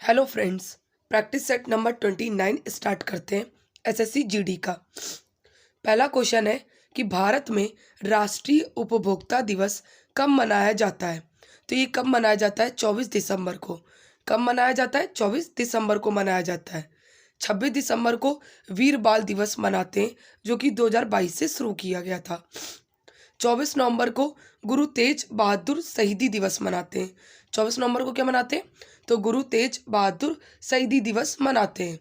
Hello friends. Practice set number 29 start करते हैं SSC GD का। पहला क्वेश्चन है कि भारत में राष्ट्रीय उपभोक्ता दिवस कब मनाया जाता है। तो ये कब मनाया जाता है? 24 दिसंबर को। कब मनाया जाता है? 24 दिसंबर को मनाया जाता है। 26 दिसंबर को वीर बाल दिवस मनाते हैं, जो कि 2022 से शुरू किया गया था। 24 नवंबर को गुरु तेज बहादुर शहीदी दिवस मनाते हैं। 24 नवंबर को क्या मनाते हैं? तो गुरु तेज बहादुर शहीदी दिवस मनाते हैं।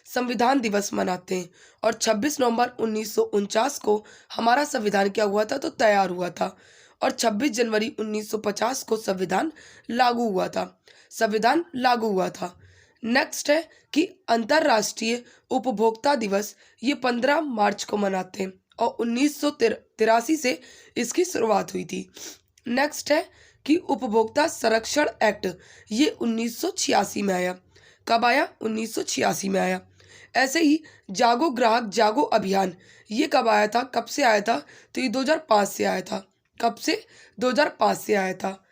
संविधान दिवस मनाते हैं। और 26 नवंबर 1949 को हमारा संविधान क्या हुआ था? तो तैयार हुआ था। और 26 जनवरी 1950 को संविधान लागू हुआ था। संविधान लागू हुआ था। नेक्स्ट है कि अंतर्राष्ट्रीय उपभोक्ता दिवस ये 15 मार्च को मनाते हैं और 1983 से इसकी शुरुआत हुई थी। नेक्स्ट है कि उपभोक्ता संरक्षण एक्ट ये 1986 में आया। कब आया? 1986 में आया। ऐसे ही जागो ग्राहक जागो अभियान ये कब आया था? कब से आया था? तो ये 2005 से आया था। कब से? 2005 से आया था।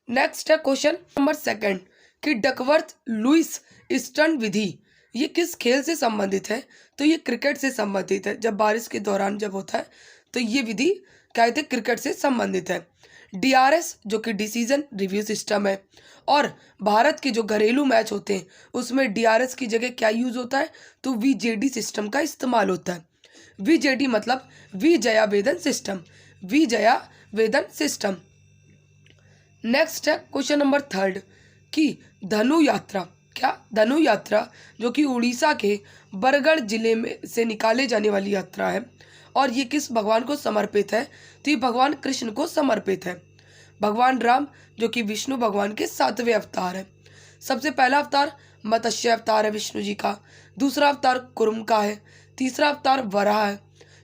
नेक्स्ट है क्वेश्चन नंबर सेकंड कि डकवर्थ लुईस स्टन विधि ये किस खेल से संबंधित है? तो ये क्रिकेट से संबंधित है। जब बारिश के दौरान जब होता है तो ये विधि क्या है? क्रिकेट से संबंधित है। डीआरएस जो कि डिसीजन रिव्यू सिस्टम है। और भारत के जो घरेलू मैच होते हैं उसमें डीआरएस की जगह क्या यूज होता है? तो वीजेडी सिस्टम का इस्तेमाल होता है। वीजेडी मतलब विजया वेदन सिस्टम। विजया वेदन सिस्टम। नेक्स्ट है क्वेश्चन नंबर थर्ड कि धनु यात्रा क्या? धनु यात्रा जो कि उड़ीसा के बरगढ़ जिले में से निकाले जाने वाली यात्रा है। और ये किस भगवान को समर्पित है? तो ये भगवान कृष्ण को समर्पित है। भगवान राम जो कि विष्णु भगवान के 7वें अवतार है। सबसे पहला अवतार मत्स्य अवतार है विष्णु जी का। दूसरा अवतार कुर्म का है। तीसरा अवतार वराह है।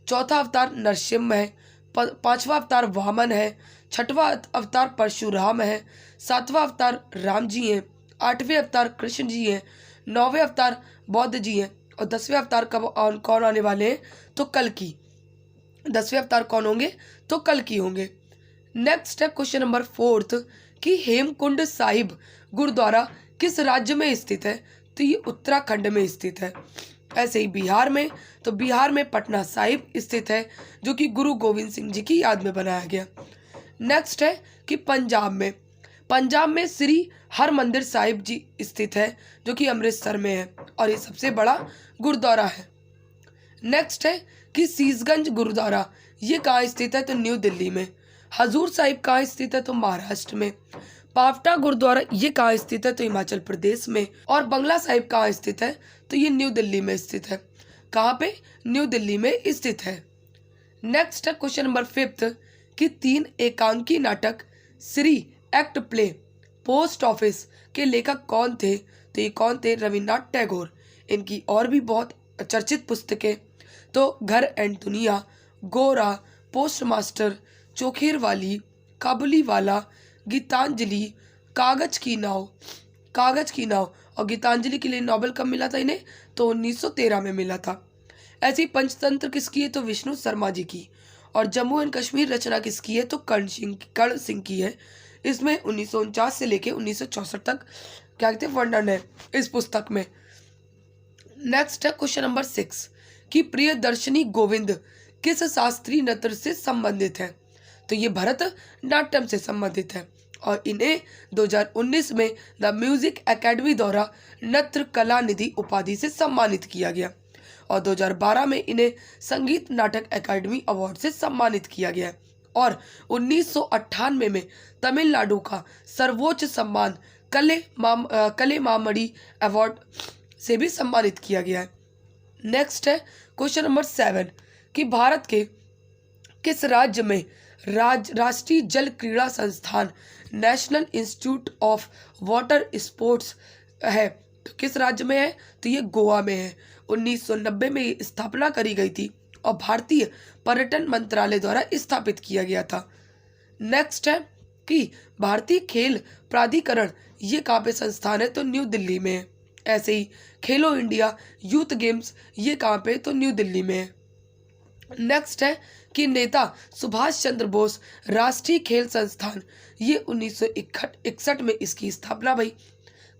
चौथा अवतार नरसिम्हा है। पांचवा अवतार वामन है। छठवां अवतार परशुराम है। सातवां अवतार राम जी हैं। आठवें अवतार कृष्ण जी हैं। नौवें अवतार बौद्ध जी हैं। और 10वें अवतार कौन आने वाले हैं? तो कल की। 10वें अवतार कौन होंगे? तो कल की होंगे। नेक्स्ट है क्वेश्चन नंबर फोर्थ कि हेमकुंड साहिब गुरुद्वारा किस राज्य में स्थित है? तो ये उत्तराखंड में स्थित है। ऐसे ही बिहार में, तो बिहार में पटना साहिब स्थित है, जो कि गुरु गोविंद सिंह जी की याद में बनाया गया। नेक्स्ट है कि पंजाब में श्री हरमंदिर साहिब जी स्थित है, जो कि अमृतसर में है और ये सबसे बड़ा गुरुद्वारा है। नेक्स्ट है कि शीशगंज गुरुद्वारा ये कहाँ स्थित है? तो न्यू दिल्ली में। हजूर साहिब कहाँ स्थित है? तो महाराष्ट्र में। पावटा गुरुद्वारा ये कहाँ स्थित है? तो हिमाचल प्रदेश में। और बंगला साहिब कहाँ स्थित है? तो ये न्यू दिल्ली में स्थित है। कहाँ पे? न्यू दिल्ली में स्थित है। नेक्स्ट है क्वेश्चन नंबर फिफ्थ कि 3 एकांकी नाटक Shri act play post office के लेखक कौन थे? तो ये कौन थे? रविन्द्रनाथ टैगोर। इनकी और भी बहुत चर्चित पुस्तकें तो घर एंड दुनिया, गोरा, पोस्टमास्टर, चोखेरवाली, काबुलीवाला, गीतांजलि, कागज की नाव। और गीतांजलि के लिए नोबेल कब मिला था इन्हें? तो 1913 में मिला था। ऐसी पंचतंत्र किसकी है? तो विष्णु शर्मा जी की। और जम्मू एंड कश्मीर रचना किसकी है? तो कर्ण सिंह की है। इसमें 1949 से लेके 1964 तक क्या कहते हैं वर्णन है इस पुस्तक में। नेक्स्ट है क्वेश्चन नंबर 6 कि प्रियदर्शनी गोविंद किस शास्त्रीय नृत्य से संबंधित है? तो ये भरतनाट्यम से संबंधित है। और इन्हें 2019 में द म्यूजिक एकेडमी द्वारा नृत्य कला निधि उपाधि से सम्मानित किया गया। और 2012 में इन्हें संगीत नाटक एकेडमी अवार्ड से सम्मानित किया गया। और 1998 में तमिलनाडु का सर्वोच्च सम्मान कले मामड़ी अवार्ड से भी सम्मानित किया गया है। नेक्स्ट है क्वेश्चन नंबर 7 कि भारत के किस राज्य में राष्ट्रीय जल क्रीड़ा संस्थान national institute of water sports है? तो किस राज्य में है? तो ये गोवा में है। 1990 में स्थापना करी गई थी और भारतीय पर्यटन मंत्रालय द्वारा स्थापित किया गया था। नेक्स्ट है कि भारतीय खेल प्राधिकरण ये कहाँ पे संस्थान है? तो न्यू दिल्ली में है। ऐसे ही खेलो इंडिया यूथ गेम्स ये कहाँ पे? तो न्यू दिल्ली में है। नेक्स्ट है कि नेता सुभाष चंद्र बोस राष्ट्रीय खेल संस्थान ये 1961 में इसकी स्थापना हुई।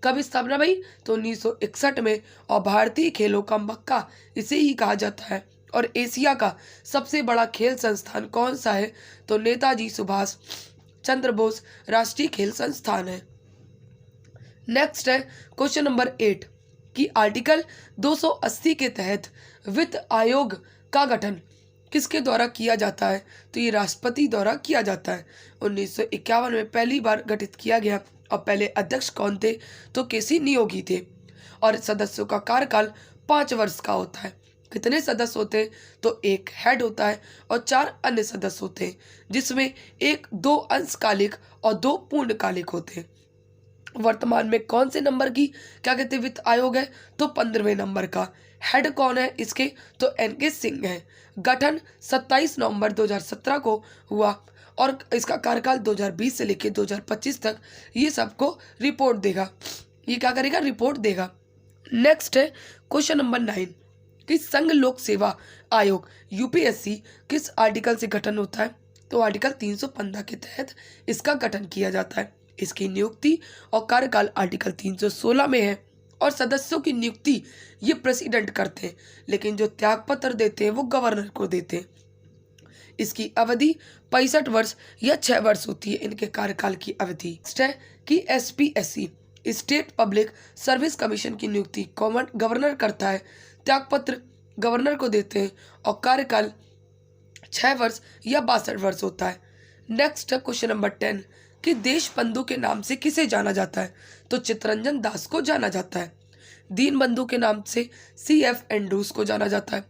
कब स्थापना भाई? तो 1961 में। और भारतीय खेलों का मक्का इसे ही कहा जाता है। और एशिया का सबसे बड़ा खेल संस्थान कौन सा है? तो नेताजी सुभाष चंद्र बोस राष्ट्रीय खेल संस्थान है। नेक्स्ट है क्वेश्चन नंबर 8 कि आर्टिकल 280 के तहत वित्त आयोग का गठन किसके द्वारा किया जाता है? तो ये राष्ट्रपति द्वारा किया जाता है। 1951 में पहली बार गठित किया गया। और पहले अध्यक्ष कौन थे? तो केसी नियोगी थे। और सदस्यों का कार्यकाल 5 वर्ष का होता है। कितने सदस्य होते हैं? तो एक हेड होता है और 4 अन्य सदस्य होते हैं, जिसमें 2 अंशकालिक और 2 पूर्णकालिक होते हैं। वर्तमान में कौन से नंबर की क्या कहते हैं वित्त आयोग है? तो 15वें नंबर का। हेड कौन है इसके? तो एन.के. सिंह है। गठन 27 नवंबर 2017 को हुआ और इसका कार्यकाल 2020 से लेकर 2025 तक ये सबको रिपोर्ट देगा। ये क्या करेगा? रिपोर्ट देगा। नेक्स्ट है क्वेश्चन नंबर 9 कि संघ लोक सेवा आयोग यूपीएससी किस आर्टिकल से गठन होता है? तो आर्टिकल 315 के तहत इसका गठन किया जाता है। इसकी नियुक्ति और कार्यकाल आर्टिकल 316 में है। और सदस्यों की नियुक्ति ये प्रेसिडेंट करते हैं, लेकिन जो त्यागपत्र देते हैं वो गवर्नर को देते हैं। इसकी अवधि 65 वर्ष या 6 वर्ष होती है इनके कार्यकाल की अवधि। नेक्स्ट है कि SPSC state public service commission की नियुक्ति गवर्नर करता है। त्यागपत्र गवर्नर को देते हैं और कार्यकाल 6 वर्ष या 62 वर्ष होता है। नेक्स्ट है क्वेश्चन नंबर 10 कि देशबंधु के नाम से किसे जाना जाता है? तो चित्तरंजन दास को जाना जाता है। दीनबंधु के नाम से C.F. एंड्रूज को जाना जाता है।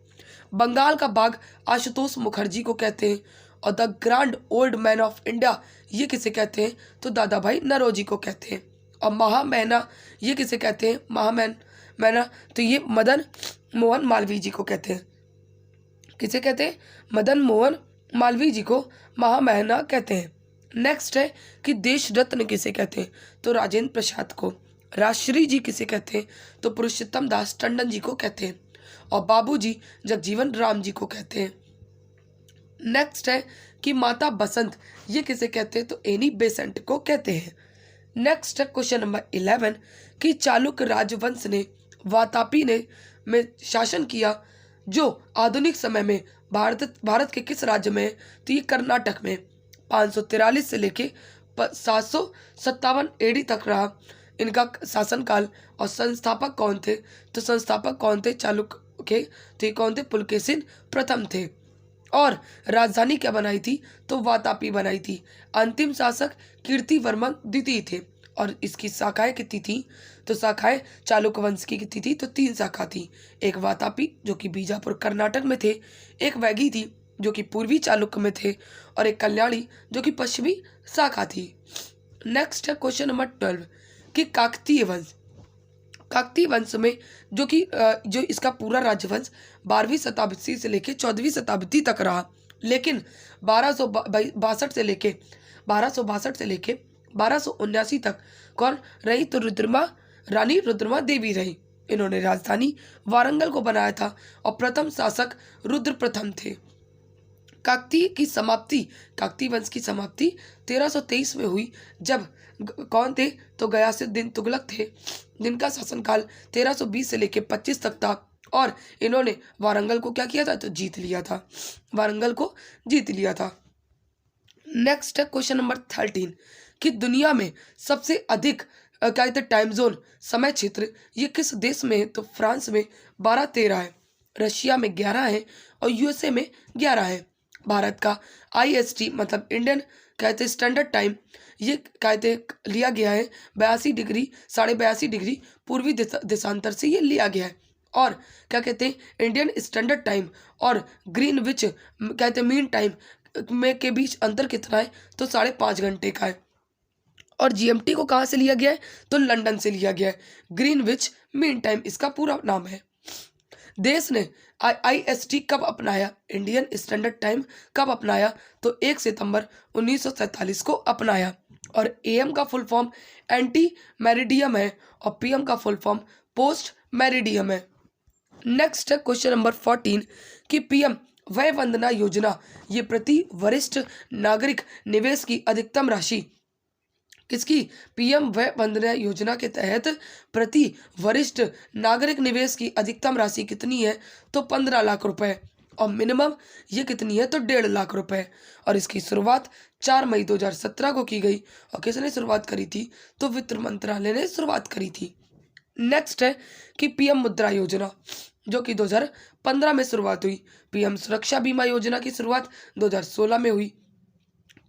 बंगाल का बाघ आशुतोष मुखर्जी को कहते हैं। और the grand old man of India ये किसे कहते हैं? तो दादा भाई नौरोजी को कहते हैं। और महामैना ये किसे कहते हैं? महामैना तो ये मदन मोहन मालवीय जी को कहते हैं। किसे कहते हैं? मदन मोहन मालवीय जी को महामैना कहते हैं। नेक्स्ट है कि देश रत्न किसे कहते हैं? तो राजेंद्र प्रसाद को। राष्ट्रीय जी किसे कहते हैं? तो पुरुषोत्तम दास टंडन जी को कहते हैं। और बाबूजी जगजीवन राम जी को कहते हैं। नेक्स्ट है कि माता बसंत ये किसे कहते हैं? तो एनी बेसेंट को कहते हैं। नेक्स्ट है क्वेश्चन नंबर 11 कि चालुक्य राजवंश ने वातापी में शासन किया जो आधुनिक समय में भारत के किस राज्य में है? तो ये कर्नाटक में 543 से लेके 757 एडी तक रहा इनका शासनकाल। और संस्थापक कौन थे? तो संस्थापक कौन थे चालुक्य के? तो ये कौन थे? पुलकेशिन प्रथम थे। और राजधानी क्या बनाई थी? तो वातापी बनाई थी। अंतिम शासक कीर्तिवर्मन द्वितीय थे। और इसकी शाखाएं कितनी थी? तो शाखाएं चालुक्य वंश की कितनी थी? तो 3 शाखा थी। एक वातापी जो कि बीजापुर कर्नाटक में थे, एक वैगी थी जो कि पूर्वी चालुक्य में थे, और एक कल्याणी जो कि पश्चिमी शाखा थी। नेक्स्ट है क्वेश्चन नंबर 12 कि काकतीय वंश। काकतीय वंश में जो इसका पूरा राजवंश 12वीं शताब्दी से लेके 14वीं शताब्दी तक रहा, लेकिन 1262 से लेके 1279 तक कौन रही? तो रानी रुद्रमा देवी रही। इन्होंने राजधानी वारंगल को बनाया था और प्रथम शासक रुद्र प्रथम थे। काकतीय वंश की समाप्ति 1323 में हुई, जब कौन थे? तो गयासुद्दीन तुगलक थे, जिनका शासनकाल 1320 से लेकर 25 तक था। और इन्होंने वारंगल को क्या किया था? तो जीत लिया था। वारंगल को जीत लिया था। नेक्स्ट है क्वेश्चन नंबर 13 कि दुनिया में सबसे अधिक क्या कहते हैं टाइम जोन समय क्षेत्र ये किस देश में है? तो फ्रांस में 12-13 है, रशिया में 11 है और यूएसए में 11 है। भारत का IST मतलब इंडियन कहते स्टैंडर्ड टाइम ये कहते लिया गया है 82 डिग्री पूर्वी देशांतर से ये लिया गया है। और क्या कहते हैं इंडियन स्टैंडर्ड टाइम और ग्रीनविच कहते हैं मीन टाइम में के बीच अंतर कितना है? तो 5.5 घंटे का है। और GMT को कहाँ से लिया गया है? तो लंदन से लिया गया है। ग्रीनविच मीन टाइम इसका पूरा नाम है। देश ने IST कब अपनाया? इंडियन स्टैंडर्ड टाइम कब अपनाया? तो 1 सितंबर 1947 को अपनाया। और AM का फुल फॉर्म एंटी मेरिडियम है और PM का फुल फॉर्म पोस्ट मेरिडियम है। नेक्स्ट है क्वेश्चन नंबर 14 कि PM वय वंदना योजना ये प्रति वरिष्ठ नागरिक निवेश की अधिकतम राशि किसकी? पीएम वय वंदना योजना के तहत प्रति वरिष्ठ नागरिक निवेश की अधिकतम राशि कितनी है? तो 15 लाख रुपए। और मिनिमम ये कितनी है? तो 1.5 लाख रुपए। और इसकी शुरुआत 4 मई 2017 को की गई। और किसने शुरुआत करी थी? तो वित्त मंत्रालय ने शुरुआत करी थी। नेक्स्ट है कि पीएम मुद्रा योजना, जो कि 2015 में शुरुआत हुई। पीएम सुरक्षा बीमा योजना की शुरुआत 2016 में हुई।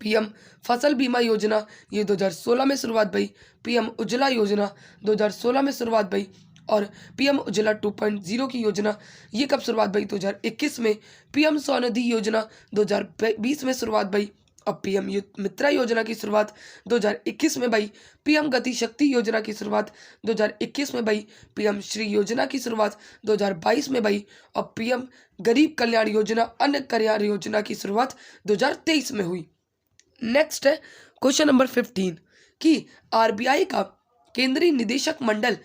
पीएम फसल बीमा योजना ये 2016 में शुरुआत भई। पीएम उज्ज्वला योजना 2016 में शुरुआत भई। और पीएम उज्ज्वला 2.0 की योजना ये कब शुरुआत भई? 2021 में। पीएम स्वनिधि योजना 2020 में शुरुआत भई। और पीएम मित्रा योजना की शुरुआत 2021 में भई। पीएम गति शक्ति योजना की शुरुआत 2021 में भई। पीएम श्री योजना की शुरुआत 2022 में भई। और पीएम गरीब कल्याण योजना अन्य कल्याण योजना की शुरुआत 2023 में हुई। नेक्स्ट है क्वेश्चन नंबर 15 कि आरबीआई का केंद्रीय निदेशक मंडल,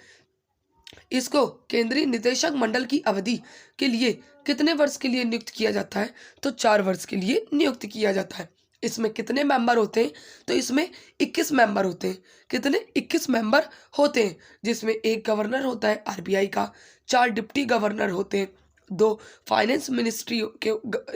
इसको केंद्रीय निदेशक मंडल की अवधि के लिए कितने वर्ष के लिए नियुक्त किया जाता है? तो 4 वर्ष के लिए नियुक्त किया जाता है। इसमें कितने मेंबर होते हैं? तो इसमें 21 मेंबर होते हैं। कितने? 21 मेंबर होते हैं, जिसमें एक गवर्नर होता है आरबीआई का, 4 डिप्टी गवर्नर होते हैं, 2 फाइनेंस मिनिस्ट्री के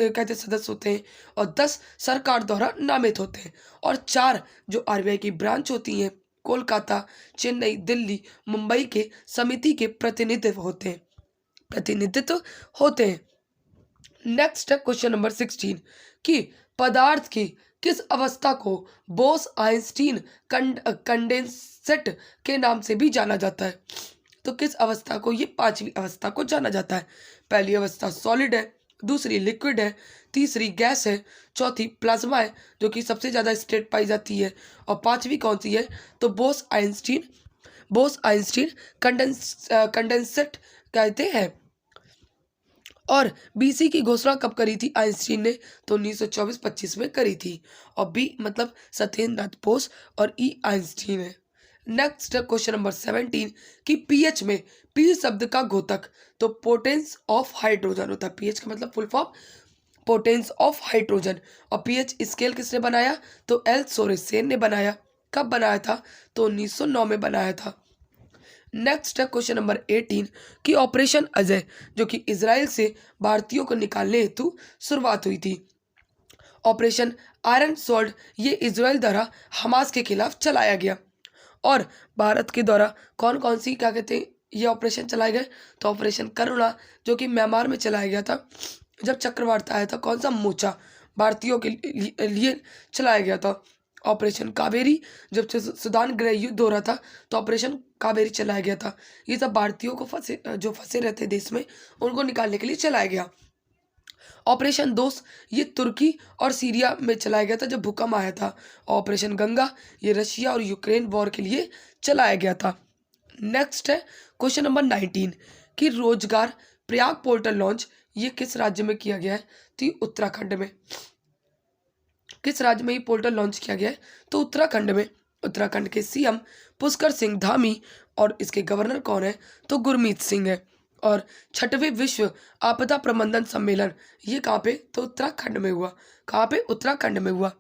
कहते सदस्य होते हैं, और 10 सरकार द्वारा नामित होते हैं, और 4 जो आरबीआई की ब्रांच होती हैं कोलकाता, चेन्नई, दिल्ली, मुंबई के समिति के प्रतिनिधित्व होते हैं। नेक्स्ट है क्वेश्चन नंबर 16 कि पदार्थ की किस अवस्था को बोस आइंस्टीन कंडेंसेट के नाम से भी जाना जाता है? तो किस अवस्था को? ये 5वीं अवस्था को जाना जाता है। पहली अवस्था सॉलिड है, दूसरी लिक्विड है, तीसरी गैस है, चौथी प्लाज्मा है जो कि सबसे ज़्यादा स्टेट पाई जाती है, और 5वीं कौन सी है? तो बोस आइंस्टीन कंडेंसेट कहते हैं। और बीसी की घोषणा कब करी थी आइंस्टीन ने? तो 1924-25 में करी थी। और बी मतलब सत्येंद्रनाथ बोस और ई आइंस्टीन है। नेक्स्ट क्वेश्चन नंबर 17 कि पीएच में पी शब्द का घोतक, तो पोटेंस ऑफ हाइड्रोजन होता है। पीएच का मतलब full form potence of hydrogen. और पीएच स्केल किसने बनाया? तो एल सोरेसेन ने बनाया। कब बनाया था? तो 1909 में बनाया था। नेक्स्ट है क्वेश्चन नंबर 18 कि ऑपरेशन अजय, जो कि इजराइल से भारतीयों को निकालने हेतु शुरुआत हुई थी। ऑपरेशन आयरन सोल्ड ये इजराइल द्वारा हमास के खिलाफ चलाया गया। और भारत के द्वारा कौन कौन सी क्या कहते हैं ये ऑपरेशन चलाए गए? तो ऑपरेशन करुणा जो कि म्यांमार में चलाया गया था जब चक्रवात आया था। कौन सा? मोर्चा भारतीयों के लिए चलाया गया था। ऑपरेशन कावेरी जब सुदान गृह युद्ध हो रहा था तो ऑपरेशन कावेरी चलाया गया था। ये सब भारतीयों को फंसे रहते देश में उनको निकालने के लिए चलाया गया। ऑपरेशन दोस्त ये तुर्की और सीरिया में चलाया गया था जब भूकंप आया था। ऑपरेशन गंगा ये रशिया और यूक्रेन वॉर के लिए चलाया गया था। नेक्स्ट है क्वेश्चन नंबर 19 कि रोजगार प्रयाग पोर्टल लॉन्च ये किस राज्य में किया गया है? तो उत्तराखंड में। किस राज्य में ये पोर्टल लॉन्च किया गया है? तो उत्तराखंड में। उत्तराखंड के सीएम पुष्कर सिंह धामी और इसके गवर्नर कौन है? तो गुरमीत सिंह है। और 6वें विश्व आपदा प्रबंधन सम्मेलन ये कहाँ पे? तो उत्तराखंड में हुआ। कहाँ पे? उत्तराखंड में हुआ।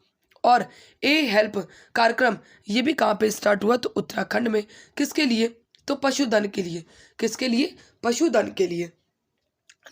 और ए हेल्प कार्यक्रम ये भी कहाँ पे स्टार्ट हुआ? तो उत्तराखंड में। किसके लिए? तो पशुधन के लिए। किसके लिए? पशुधन के लिए।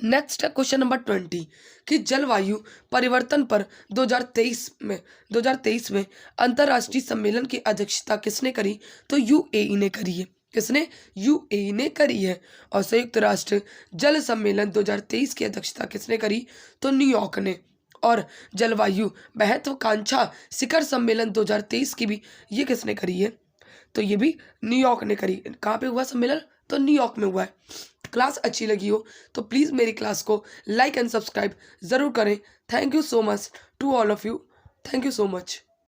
नेक्स्ट है क्वेश्चन नंबर 20 कि जलवायु परिवर्तन पर 2023 में अंतर्राष्ट्रीय सम्मेलन की अध्यक्षता किसने करी? तो यूएई ने करी है। किसने? यूएई ने करी है। और संयुक्त राष्ट्र जल सम्मेलन 2023 की अध्यक्षता किसने करी? तो न्यूयॉर्क ने। और जलवायु महत्वाकांक्षा शिखर सम्मेलन 2023 की भी ये किसने करी है? तो ये भी न्यूयॉर्क ने करी। कहाँ पे हुआ सम्मेलन? तो न्यूयॉर्क में हुआ है। क्लास अच्छी लगी हो तो प्लीज़ मेरी क्लास को लाइक एंड सब्सक्राइब ज़रूर करें। Thank you so much to all of you. Thank you so much.